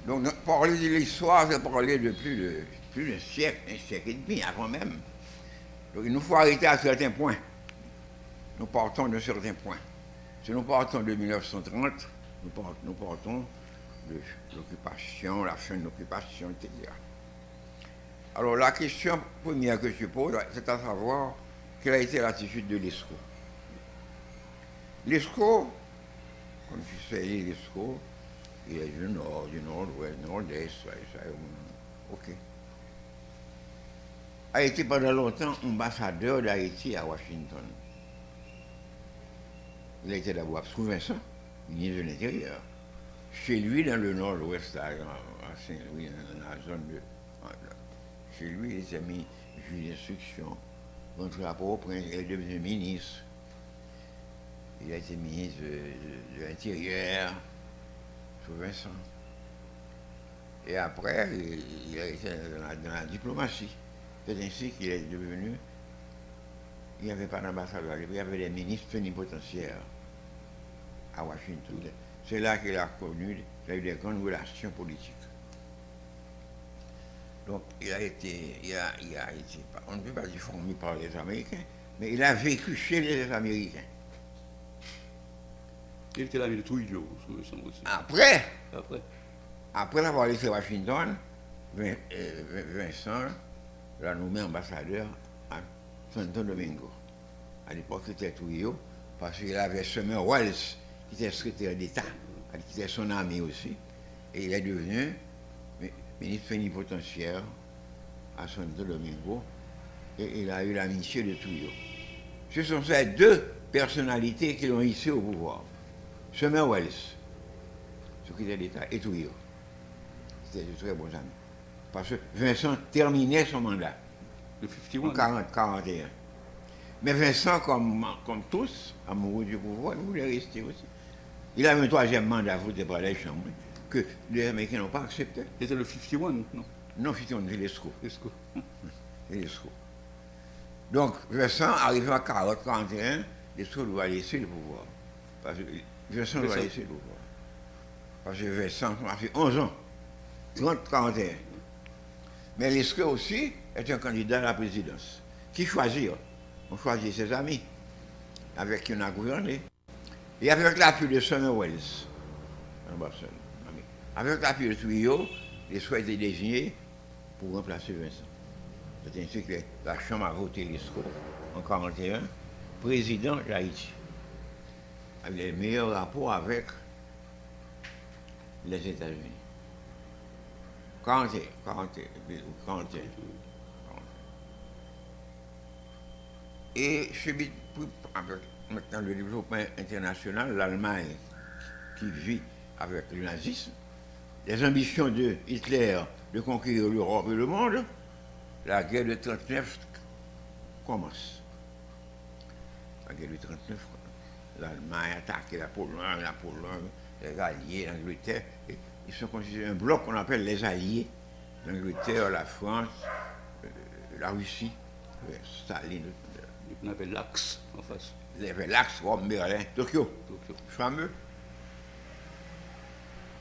Donc, parler de l'histoire, c'est parler de plus d'un siècle, un siècle et demi avant même. Donc, il nous faut arrêter à certains points. Nous partons de certains points. Si nous partons de 1930, nous partons de l'occupation, la fin de l'occupation, etc. Alors, la question première que je pose, c'est à savoir quelle a été l'attitude de l'ESCO. L'ESCO, comme tu sais, l'ESCO, il est du nord, du nord-ouest, nord-est, ok. A été pendant longtemps ambassadeur d'Haïti à Washington. Il a été d'abord sous Vincent, ministre de l'Intérieur. Chez lui, dans le nord-ouest, à Saint-Louis, dans la zone de. Chez lui, il s'est mis juge d'instruction. Contre à Port-au-Prince, il est devenu ministre. Il a été ministre de l'Intérieur, sous Vincent. Et après, il a été dans la diplomatie. C'est ainsi qu'il est devenu. Il n'y avait pas d'ambassadeur, il y avait des ministres plénipotentiaires à Washington. C'est là qu'il a connu, il a eu des grandes relations politiques. Donc, il a été, on ne peut pas dire formé par les Américains, mais il a vécu chez les Américains. Il était l'ami de Trujillo, aussi. Après avoir laissé Washington, Vincent l'a nommé ambassadeur à Santo Domingo. À l'époque, c'était Trujillo, parce qu'il avait Summer Wells, qui était secrétaire d'État, qui était son ami aussi, et il est devenu ministre plénipotentiaire à Santo Domingo, et il a eu l'amitié de Trujillo. Ce sont ces deux personnalités qui l'ont hissé au pouvoir. Summer Wells, secrétaire d'État, et Trujillo. C'était de très bons amis. Parce que Vincent terminait son mandat. Le 51. En 41. Mais Vincent, comme tous, amoureux du pouvoir, il voulait rester aussi. Il avait un troisième mandat voté par les chambres que les Américains n'ont pas accepté. C'était le 51, non? Non, 51, c'est l'ESCO. C'est l'ESCO. Donc, Vincent, arrivé à 41, l'ESCO doit laisser le pouvoir. Parce que Vincent doit laisser le pouvoir. Parce que Vincent a fait 11 ans. 30, 41. Mais l'ESCO aussi est un candidat à la présidence. Qui choisir? On choisit ses amis, avec qui on a gouverné. Et avec l'appui de Summer Wells, avec l'appui de Trujillo, l'ESCO a été désigné pour remplacer Vincent. C'est ainsi que la Chambre a voté l'ESCO en 1941, président d'Haïti, avec les meilleurs rapports avec les États-Unis. 41. Et avec maintenant le développement international, l'Allemagne qui vit avec le nazisme, les ambitions de Hitler de conquérir l'Europe et le monde, la guerre de 1939 commence. La guerre de 1939, l'Allemagne attaque la Pologne, les Alliés, l'Angleterre. Ils sont considérés un bloc qu'on appelle les Alliés, l'Angleterre, la France, la Russie, Staline. On appelle l'Axe en face. Il y avait l'Axe, Rome, Berlin, Tokyo. Fameux.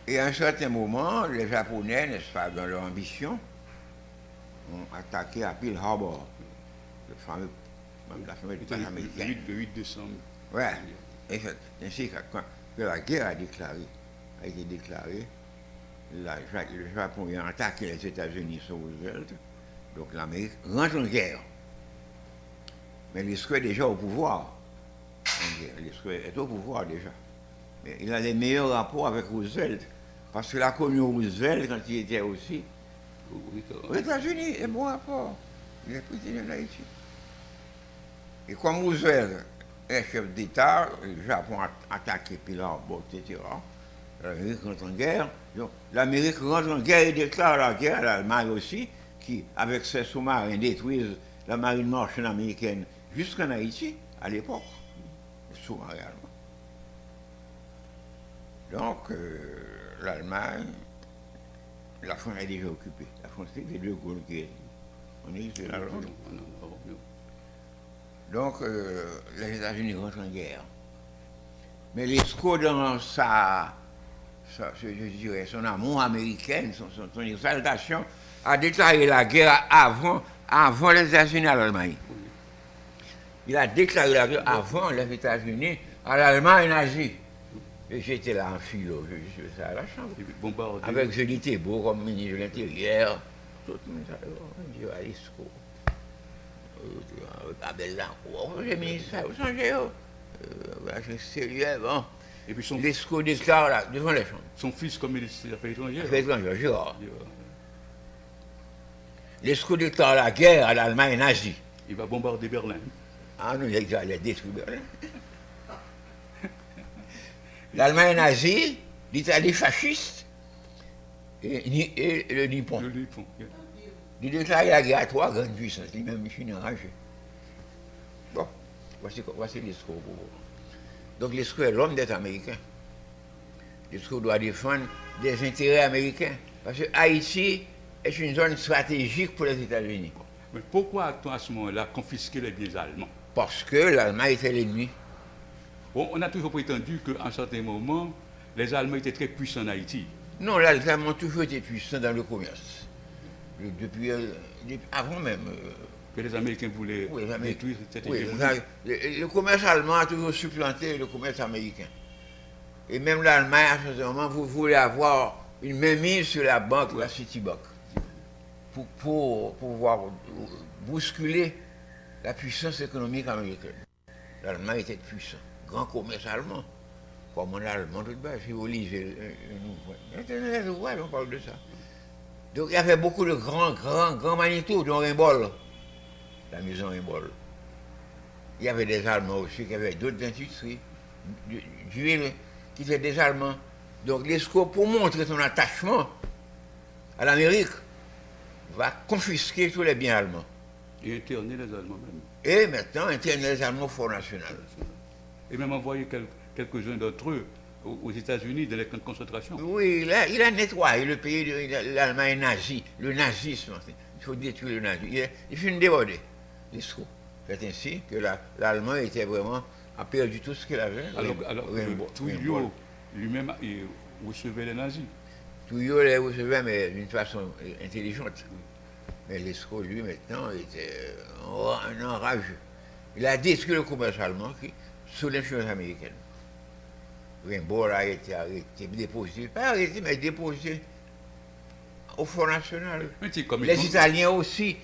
Et à un certain moment, les Japonais, n'est-ce pas, dans leur ambition, ont attaqué à Pearl Harbor, le fameux, la fameuse base américaine. Le 8 décembre. Ouais. Et c'est ainsi que la guerre a été déclarée, le Japon a attaqué les États-Unis sous Roosevelt, donc l'Amérique rentre en guerre. Mais l'Israël est déjà au pouvoir. L'Israël est au pouvoir déjà. Mais il a les meilleurs rapports avec Roosevelt, parce qu'il a connu Roosevelt quand il était aussi aux États-Unis, et bon rapport. Il est président d'Haïti. Et comme Roosevelt est chef d'État, le Japon a attaqué Pearl Harbor, etc. L'Amérique rentre en guerre. Donc l'Amérique rentre en guerre et déclare la guerre à l'Allemagne aussi, qui, avec ses sous-marins, détruisent la marine marchande américaine jusqu'en Haïti, à l'époque, les sous-marins allemands. Donc, l'Allemagne, la France est déjà occupée. La France, c'est les deux Gaulle qui est. On est ici, là. Donc, les États-Unis rentrent en guerre. Mais l'ESCO, dans je dirais, son amour américain, son exaltation, a déclaré la guerre avant les États-Unis à l'Allemagne. Il a déclaré la guerre avant les États-Unis à l'Allemagne nazie. Et j'étais là en philo, je suis à la chambre. Et puis bombardé. Avec Julie Thébault comme ministre de l'Intérieur. Tout le monde on dit à l'ISCO. Abel Lancourt, j'ai mis ça, vous songez, c'est sérieux, bon. Et puis L'ISCO déclare là, devant les chambres. son fils comme ministre des Affaires étrangères. Affaires étrangères, Gérard. L'ISCO déclare la guerre à l'Allemagne nazie. Il va bombarder Berlin. Ah non, il allait détruire Berlin. L'Allemagne nazie, l'Italie fasciste et le Nippon. Le Nippon. Il déclare la guerre à trois grandes puissances, lui-même, il finit enragé. Bon, voici l'ISCO pour vous. Donc l'ISCO est l'homme d'être américain. L'ISCO doit défendre des intérêts américains. Parce que Haïti est une zone stratégique pour les États-Unis. Mais pourquoi a-t-on à ce moment-là confisqué les biens allemands? Parce que l'Allemagne était l'ennemi. Bon, on a toujours prétendu qu'à un certain moment, les Allemands étaient très puissants en Haïti. Non, les Allemands ont toujours été puissants dans le commerce. Depuis avant même. Que les Américains voulaient détruire cette hégémonie. Le commerce allemand a toujours supplanté le commerce américain. Et même l'Allemagne, à ce moment, vous voulez avoir une mainmise sur la banque, la Citibank, pour pouvoir bousculer la puissance économique américaine. L'Allemagne était puissant. Grand commerce allemand. Comme en allemand, tout bas, si vous lisez les ouvrages, on parle de ça. Donc il y avait beaucoup de grands magnétos, dont Rimbaud, la maison Rimbaud. Il y avait des Allemands aussi qui avaient d'autres industries, d'huile, qui étaient des Allemands. Donc l'ISCO, pour montrer son attachement à l'Amérique, va confisquer tous les biens allemands. Et interner les Allemands même. Et maintenant, interner les Allemands au Front National. Et même envoyer quelques-uns d'entre eux aux États-Unis dans les camps de concentration. Oui, il a nettoyé le pays de l'Allemagne nazie, le nazisme. Il faut détruire le nazisme. Il finit déborder, l'ISCO. C'est ainsi que l'Allemagne était vraiment, a perdu tout ce qu'il avait. Alors Trujillo lui-même il recevait les nazis. Trujillo les recevait, mais d'une façon intelligente. Mais l'ISCO, lui, maintenant, était un enragé. Il a détruit le commerce allemand sous l'influence américaine. Rimbaud a été arrêté, déposé, pas arrêté, mais déposé au Front National. Les Italiens aussi.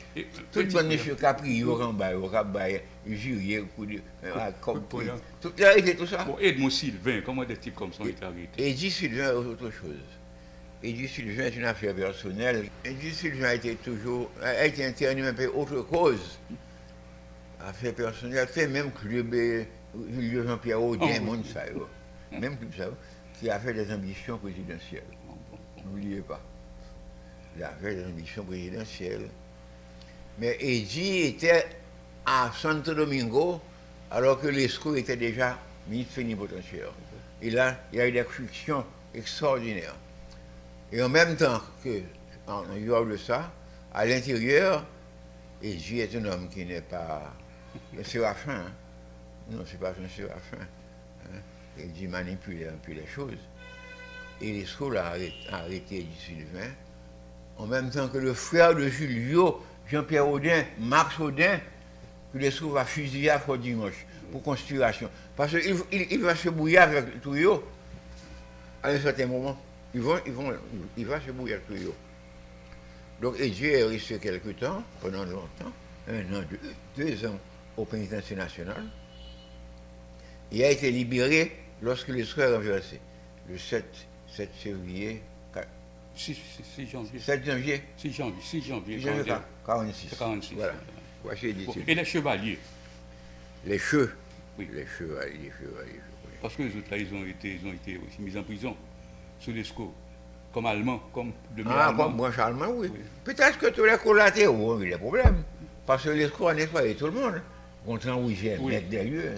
Tout le monde, M. Caprio, Rambaye, Jurier, tout arrêté, tout ça. Bon, Edmond Sylvain, comment des types comme ça ont été arrêtés? Eddy Sylvain est autre chose. Eddy Sylvain est une affaire personnelle. Eddy Sylvain a été interné même pour autre cause. Affaire personnelle, c'est même club Julio Jean-Pierre Audin, même club ça, qui a fait des ambitions présidentielles. N'oubliez pas. Il a fait des ambitions présidentielles. Mais Eddy était à Santo Domingo, alors que l'ISCO était déjà ministre plénipotentiaire. Et là, il y a eu des frictions extraordinaires. Et en même temps en dehors de ça, à l'intérieur, Eddy est un homme qui n'est pas un séraphin. Hein. Non, c'est pas un séraphin. Hein. Eddy manipule un peu les choses. Et l'ISCO a arrêté Eddy Sylvain, en même temps que le frère de Julio, Jean-Pierre Audin, Max Audin, que l'ISCO va fusiller à Fort Dimanche pour conspiration. Parce qu'il va se brouiller avec Trujillo à un certain moment. Il va se brouiller avec Trujillo. Donc Eddy est resté quelque temps, pendant longtemps, 1 an, 2 ans au pénitencier national. Il a été libéré lorsque l'ISCO est renversé, le 7 février. 6 janvier. 7 janvier. 6 janvier. 46. 46. Voilà. Voici Bon. Et les chevaliers? Les cheveux. Oui. Les chevaliers. Parce que les autres là, ils ont été aussi mis en prison sous l'ISCO, comme Allemands, comme demi-Allemands. Comme branche allemand, oui. Peut-être que tous les collatéraux ont eu des problèmes. Parce que l'ISCO a nettoyé tout le monde. Gontran Rouget, maître des lieux,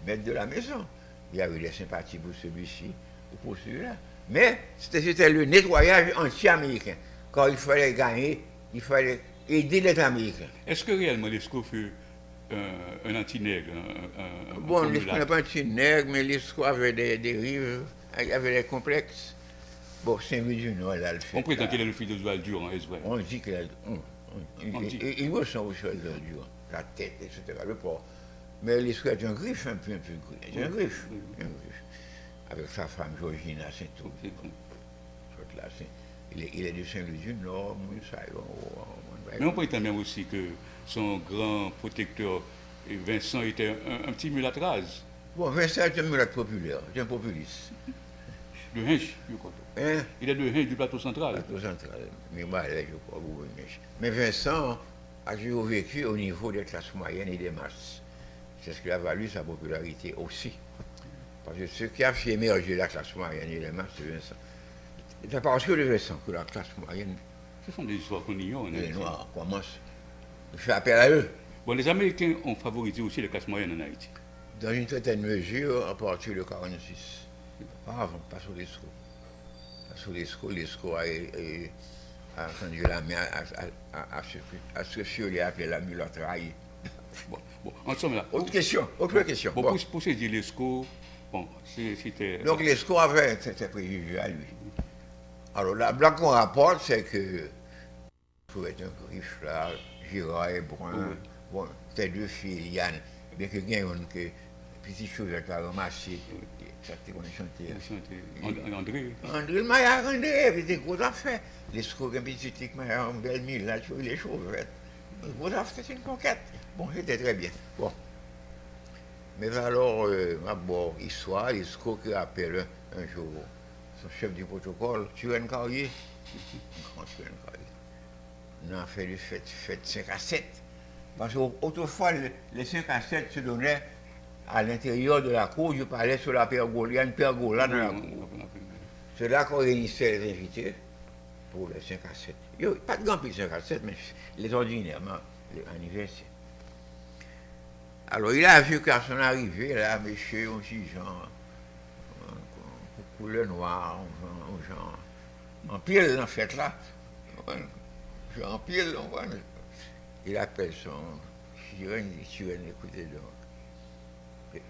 maître de la maison. Il y a eu des sympathies pour celui-ci ou pour celui-là. Mais c'était le nettoyage anti-américain. Quand il fallait gagner, il fallait aider les Américains. Est-ce que réellement l'ISCO fut un anti-nègre? Bon, l'ISCO n'est pas anti-nègre, mais l'ISCO avait des dérives, il y avait des complexes. Bon, Saint-Louis du Nord, là, le fait. On prétend qu'il est le fils de Joël Durand, est-ce vrai? On dit qu'il a. On dit. Il ressemble au cheval de Durand, la tête, etc. Le port. Mais l'histoire est un griffe, un peu griffe. C'est un griffe. Un griffe. Avec sa femme Georgina, c'est tout. Là, il est de Saint-Louis du Nord, Mais on prétend même aussi que son grand protecteur, Vincent, était un petit mulâtre. Bon, Vincent est un mulâtre populaire, c'est un populiste. De Hinch, je crois. Hein? Il est de Hinch du plateau central. Plateau central. Mais moi, là, je crois, mais Vincent a toujours vécu au niveau des classes moyennes et des masses. C'est ce qui a valu sa popularité aussi. Parce que ce qui a fait émerger la classe moyenne et les masses, c'est Vincent. C'est parce que le Vincent que la classe moyenne, Ce sont des histoires qu'on ignore. les Noirs, commencent. Je fais appel à eux. Bon, les Américains ont favorisé aussi les classes moyennes en Haïti. Dans une certaine mesure, à partir de 1946. Pas avant, pas sur l'ESCO. Pas sur l'ESCO. L'ESCO a tendu la main à ce que Fioli a appelé la mulâtraille. Bon, en somme là. Autre question, autre question. Bon, pour saisir l'ESCO, bon, c'était. Donc l'ESCO avait ses préjugés à lui. Alors la blague qu'on rapporte, c'est que il faut être un griffe là, Girard et Brun. Bon, ces deux filles, Yann, bien que Guéon, que petite chose à ramasser, ça c'était qu'on chantait. André. André le Maillard, André, c'était gros affaire. L'ESCO, un petit truc, Maillard, un bel mille, là, tu vois, les chauvettes. Gros affaire, c'est une conquête. Bon, c'était très bien. Bon. Mais alors, ma bonne histoire, l'ESCO qui appelle un jour son chef du protocole, Turenne Carrier, un grand Turenne Carrier. On a fait des fêtes 5 à 7. Parce qu'autrefois, les 5 à 7 se donnaient à l'intérieur de la cour, je parlais sur la pergola, il y a une pergola dans la cour. C'est là qu'on réunissait les invités pour les 5 à 7. Il n'y a pas de grand prix 5 à 7, mais les ordinairement, les anniversaires. Alors il a vu qu'à son arrivée, là, monsieur, aussi, genre, couleur noire, genre, en pile dans cette là, en pile, on voit. Il appelle son Turenne, écoutez donc.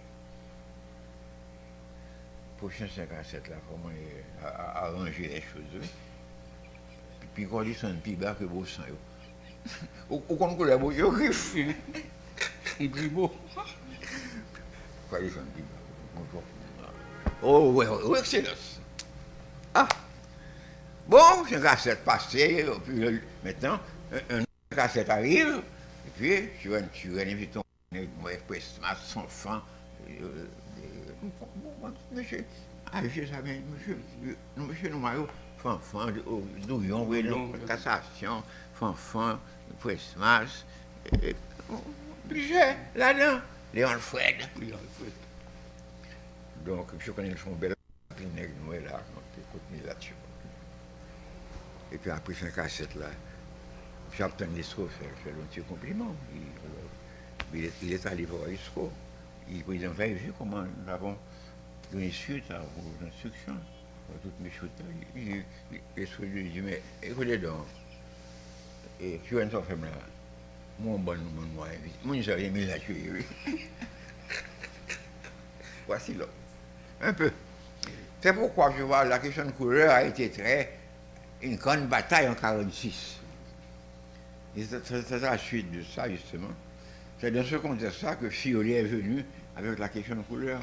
Prochain 57 là, comment il a arrangé les choses, oui. Puis quand il sont plus bas que vos sangs, au compte que les beaux, ils griffent. Un gribeau. Quand ils sont plus bas. Oh, oui, excellence. Ah! Bon, 57 passé, puis maintenant, un 57 arrive, et puis, tu vas inviter son enfant. Monsieur, je savais, monsieur Nomayo, fanfan, douillon, oui, cassation, fanfan, Christmas, budget, là-dedans, Léon Fred. Donc, je connais son bel nègre noir là, écoute là-dessus. Et puis après 5 à 7 là, j'ai obtenu l'ISCO, c'est un petit compliment. Il est allé voir l'ISCO. Il dit, vous avez vu comment nous avons donné suite aux instructions, à toutes mes choses. L'ISCO lui dit, mais écoutez donc, et tu as une femme là, mon bon moi, moi j'avais mis la tuer, oui. Voici là. Un peu. C'est pourquoi je vois la question de couleur a été une grande bataille en 1946. Et c'est la suite de ça, justement. C'est dans ce contexte-là que Fioli est venu avec la question de couleur.